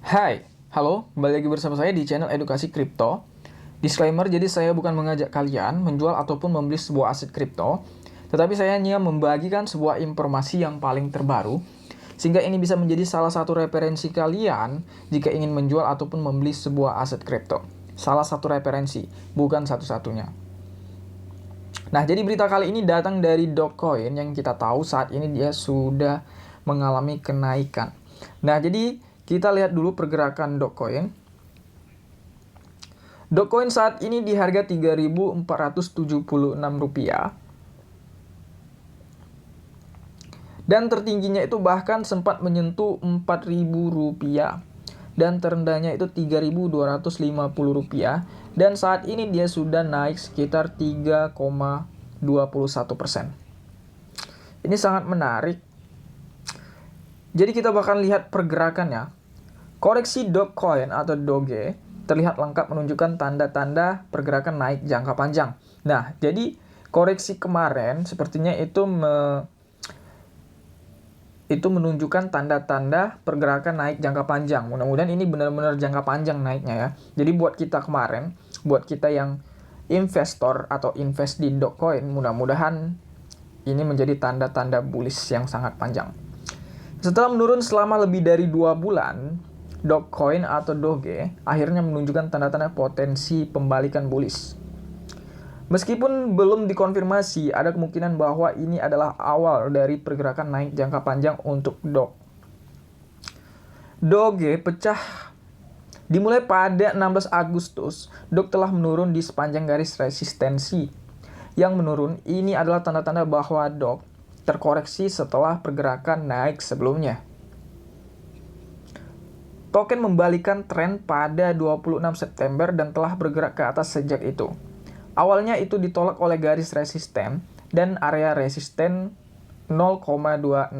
Hai, halo, kembali lagi bersama saya di channel Edukasi Kripto. Disclaimer, jadi saya bukan mengajak kalian menjual ataupun membeli sebuah aset kripto, tetapi saya hanya membagikan sebuah informasi yang paling terbaru, sehingga ini bisa menjadi salah satu referensi kalian jika ingin menjual ataupun membeli sebuah aset kripto. Salah satu referensi, bukan satu-satunya. Nah, jadi berita kali ini datang dari Dogecoin yang kita tahu saat ini dia sudah mengalami kenaikan. Nah, jadi kita lihat dulu pergerakan Dogecoin. Dogecoin saat ini di harga Rp3.476. Dan tertingginya itu bahkan sempat menyentuh Rp4.000. Dan terendahnya itu Rp3.250. Dan saat ini dia sudah naik sekitar 3,21%. Ini sangat menarik. Jadi kita bakal lihat pergerakannya. Koreksi Dogecoin atau Doge terlihat lengkap menunjukkan tanda-tanda pergerakan naik jangka panjang. Nah, jadi koreksi kemarin sepertinya itu menunjukkan tanda-tanda pergerakan naik jangka panjang. Mudah-mudahan ini benar-benar jangka panjang naiknya ya. Jadi buat kita kemarin, buat kita yang investor atau invest di Dogecoin, mudah-mudahan ini menjadi tanda-tanda bullish yang sangat panjang. Setelah menurun selama lebih dari 2 bulan, Dogecoin atau Doge akhirnya menunjukkan tanda-tanda potensi pembalikan bullish. Meskipun belum dikonfirmasi, ada kemungkinan bahwa ini adalah awal dari pergerakan naik jangka panjang untuk Doge. Doge pecah dimulai pada 16 Agustus. Doge telah menurun di sepanjang garis resistensi. Yang menurun ini adalah tanda-tanda bahwa Doge terkoreksi setelah pergerakan naik sebelumnya. Token membalikan tren pada 26 September dan telah bergerak ke atas sejak itu. Awalnya itu ditolak oleh garis resisten dan area resisten $0,266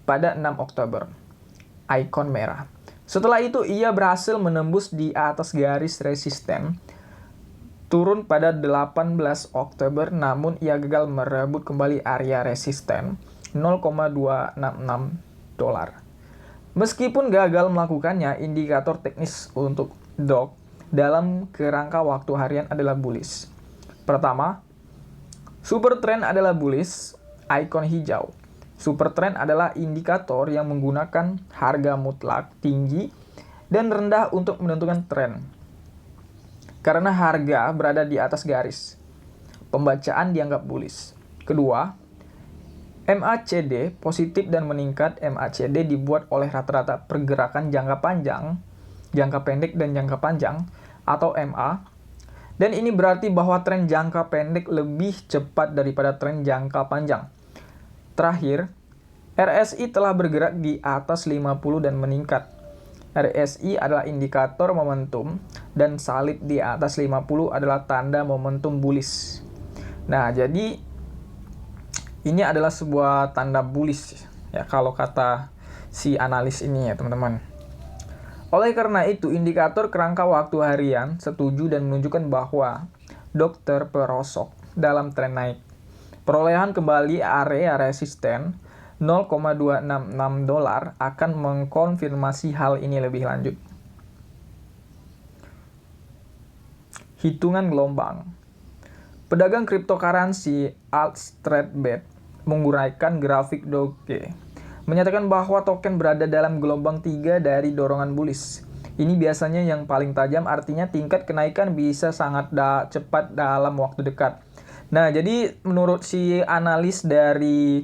pada 6 Oktober. Ikon merah. Setelah itu ia berhasil menembus di atas garis resisten, turun pada 18 Oktober, namun ia gagal merebut kembali area resisten $0,266. Meskipun gagal melakukannya, indikator teknis untuk Doge dalam kerangka waktu harian adalah bullish. Pertama, super trend adalah bullish, ikon hijau. Super trend adalah indikator yang menggunakan harga mutlak tinggi dan rendah untuk menentukan tren. Karena harga berada di atas garis, pembacaan dianggap bullish. Kedua, MACD positif dan meningkat. MACD dibuat oleh rata-rata pergerakan jangka panjang, jangka pendek dan jangka panjang atau MA. Dan ini berarti bahwa tren jangka pendek lebih cepat daripada tren jangka panjang. Terakhir, RSI telah bergerak di atas 50 dan meningkat. RSI adalah indikator momentum dan salib di atas 50 adalah tanda momentum bullish. Nah, jadi ini adalah sebuah tanda bullish ya kalau kata si analis ini ya teman-teman. Oleh karena itu, indikator kerangka waktu harian setuju dan menunjukkan bahwa Doge terperosok dalam tren naik. Perolehan kembali area resisten $0,266 akan mengkonfirmasi hal ini lebih lanjut. Hitungan gelombang. Pedagang cryptocurrency AltTradeBet menguraikan grafik Doge, menyatakan bahwa token berada dalam gelombang 3 dari dorongan bullish. Ini biasanya yang paling tajam, artinya tingkat kenaikan bisa sangat cepat dalam waktu dekat. Nah, jadi menurut si analis dari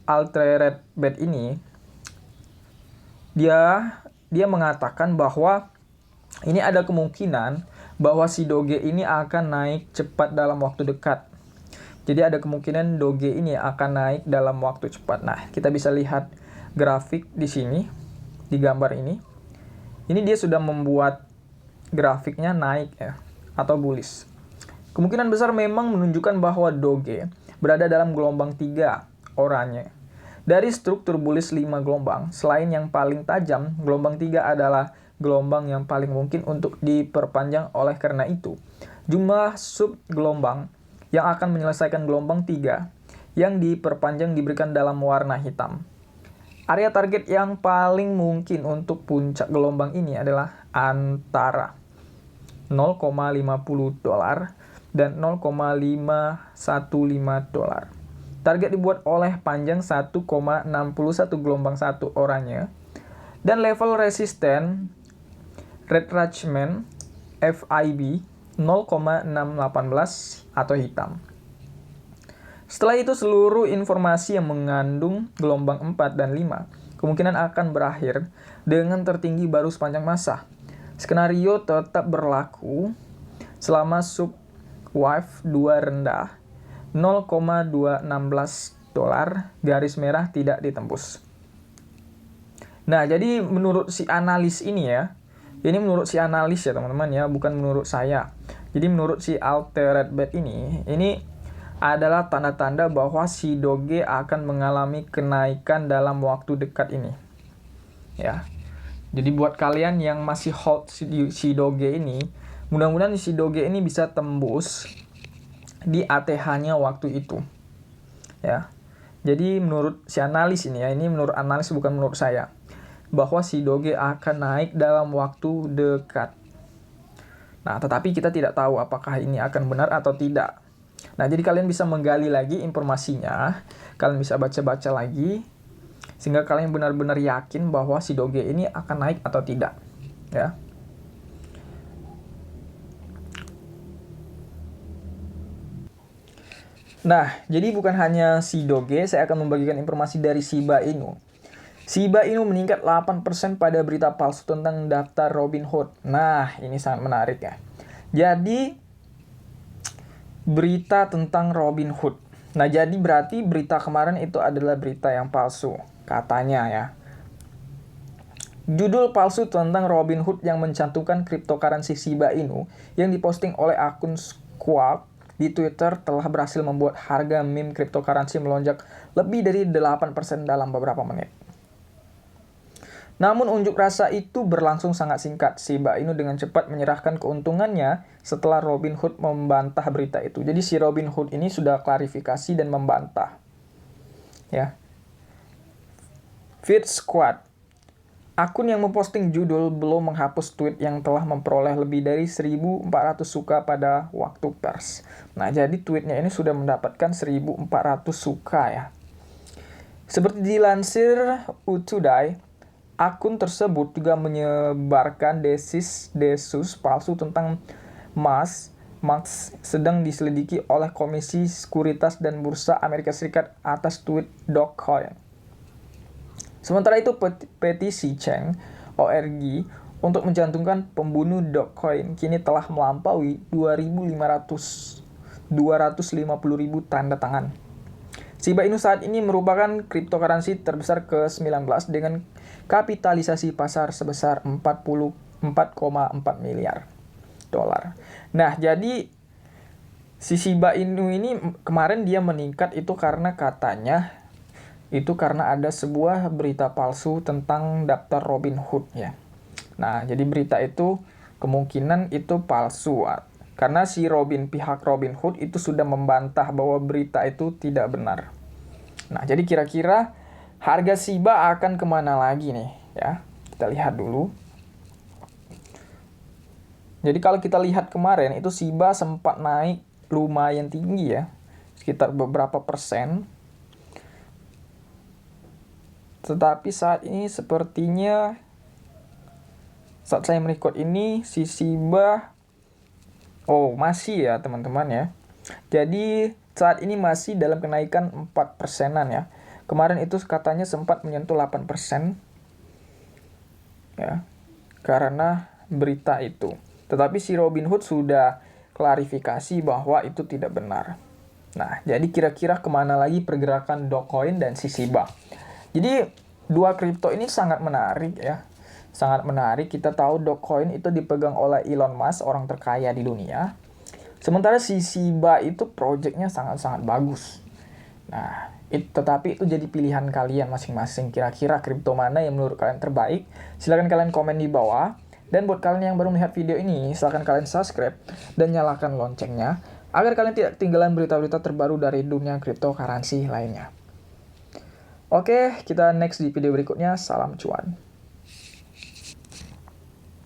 AltTradeBet ini, dia mengatakan bahwa ini ada kemungkinan bahwa si Doge ini akan naik cepat dalam waktu dekat. Jadi ada kemungkinan Doge ini akan naik dalam waktu cepat. Nah, kita bisa lihat grafik di sini, di gambar ini. Ini dia sudah membuat grafiknya naik ya, atau bullish. Kemungkinan besar memang menunjukkan bahwa Doge berada dalam gelombang 3 oranye. Dari struktur bullish 5 gelombang, selain yang paling tajam, gelombang 3 adalah gelombang yang paling mungkin untuk diperpanjang. Oleh karena itu, jumlah sub gelombang yang akan menyelesaikan gelombang 3 yang diperpanjang diberikan dalam warna hitam. Area target yang paling mungkin untuk puncak gelombang ini adalah antara 0,50 dolar dan 0,515 dolar. Target dibuat oleh panjang 1,61 gelombang 1 oranye dan level resisten retracement FIB 0,618 atau hitam. Setelah itu seluruh informasi yang mengandung gelombang 4 dan 5 kemungkinan akan berakhir dengan tertinggi baru sepanjang masa. Skenario tetap berlaku selama sub-wave 2 rendah 0,216 dolar garis merah tidak ditembus. Nah, jadi menurut si analis ini ya, ini menurut si analis ya teman-teman ya, bukan menurut saya. Jadi menurut si Altered Bet ini adalah tanda-tanda bahwa si Doge akan mengalami kenaikan dalam waktu dekat ini. Ya. Jadi buat kalian yang masih hold si Doge ini, mudah-mudahan si Doge ini bisa tembus di ATH-nya waktu itu. Ya. Jadi menurut si analis ini ya, ini menurut analis bukan menurut saya, bahwa si Doge akan naik dalam waktu dekat. Nah, tetapi kita tidak tahu apakah ini akan benar atau tidak. Nah, jadi kalian bisa menggali lagi informasinya, kalian bisa baca-baca lagi, sehingga kalian benar-benar yakin bahwa si Doge ini akan naik atau tidak. Ya. Nah, jadi bukan hanya si Doge, saya akan membagikan informasi dari Shiba Inu. Shiba Inu meningkat 8% pada berita palsu tentang daftar Robinhood. Nah, ini sangat menarik ya. Jadi, berita tentang Robinhood. Nah, jadi berarti berita kemarin itu adalah berita yang palsu, katanya ya. Judul palsu tentang Robinhood yang mencantumkan cryptocurrency Shiba Inu yang diposting oleh akun Squawk di Twitter telah berhasil membuat harga meme cryptocurrency melonjak lebih dari 8% dalam beberapa menit. Namun unjuk rasa itu berlangsung sangat singkat. Shiba Inu dengan cepat menyerahkan keuntungannya setelah Robinhood membantah berita itu. Jadi si Robinhood ini sudah klarifikasi dan membantah. Ya. Feed Squad. Akun yang memposting judul belum menghapus tweet yang telah memperoleh lebih dari 1.400 suka pada waktu pers. Nah, jadi tweetnya ini sudah mendapatkan 1.400 suka ya. Seperti dilansir Today, akun tersebut juga menyebarkan desus palsu tentang Max sedang diselidiki oleh Komisi Sekuritas dan Bursa Amerika Serikat atas tweet Dogecoin. Sementara itu, petisi Change.org untuk mencantumkan pembunuh Dogecoin kini telah melampaui 250.000 tanda tangan. Shiba Inu saat ini merupakan cryptocurrency terbesar ke-19 dengan kapitalisasi pasar sebesar 4,4 miliar dolar. Nah, jadi si Shiba Inu ini kemarin dia meningkat itu karena katanya itu karena ada sebuah berita palsu tentang daftar Robinhood ya. Nah, jadi berita itu kemungkinan itu palsu karena si pihak Robinhood itu sudah membantah bahwa berita itu tidak benar. Nah, jadi kira-kira harga Shiba akan kemana lagi nih ya? Kita lihat dulu. Jadi kalau kita lihat kemarin itu Shiba sempat naik lumayan tinggi ya, sekitar beberapa persen. Tetapi saat ini sepertinya saat saya merecord ini si Shiba masih ya teman-teman ya. Jadi saat ini masih dalam kenaikan 4%-an ya. Kemarin itu katanya sempat menyentuh 8% ya, karena berita itu. Tetapi si Robinhood sudah klarifikasi bahwa itu tidak benar. Nah, jadi kira-kira kemana lagi pergerakan Dogecoin dan si Shiba. Jadi dua kripto ini sangat menarik ya. Sangat menarik. Kita tahu Dogecoin itu dipegang oleh Elon Musk, orang terkaya di dunia. Sementara si Shiba itu projectnya sangat-sangat bagus. Nah, tetapi itu jadi pilihan kalian masing-masing. Kira-kira kripto mana yang menurut kalian terbaik? Silahkan kalian komen di bawah. Dan buat kalian yang baru melihat video ini, silahkan kalian subscribe dan nyalakan loncengnya agar kalian tidak ketinggalan berita-berita terbaru dari dunia cryptocurrency lainnya. Oke, kita next di video berikutnya. Salam cuan.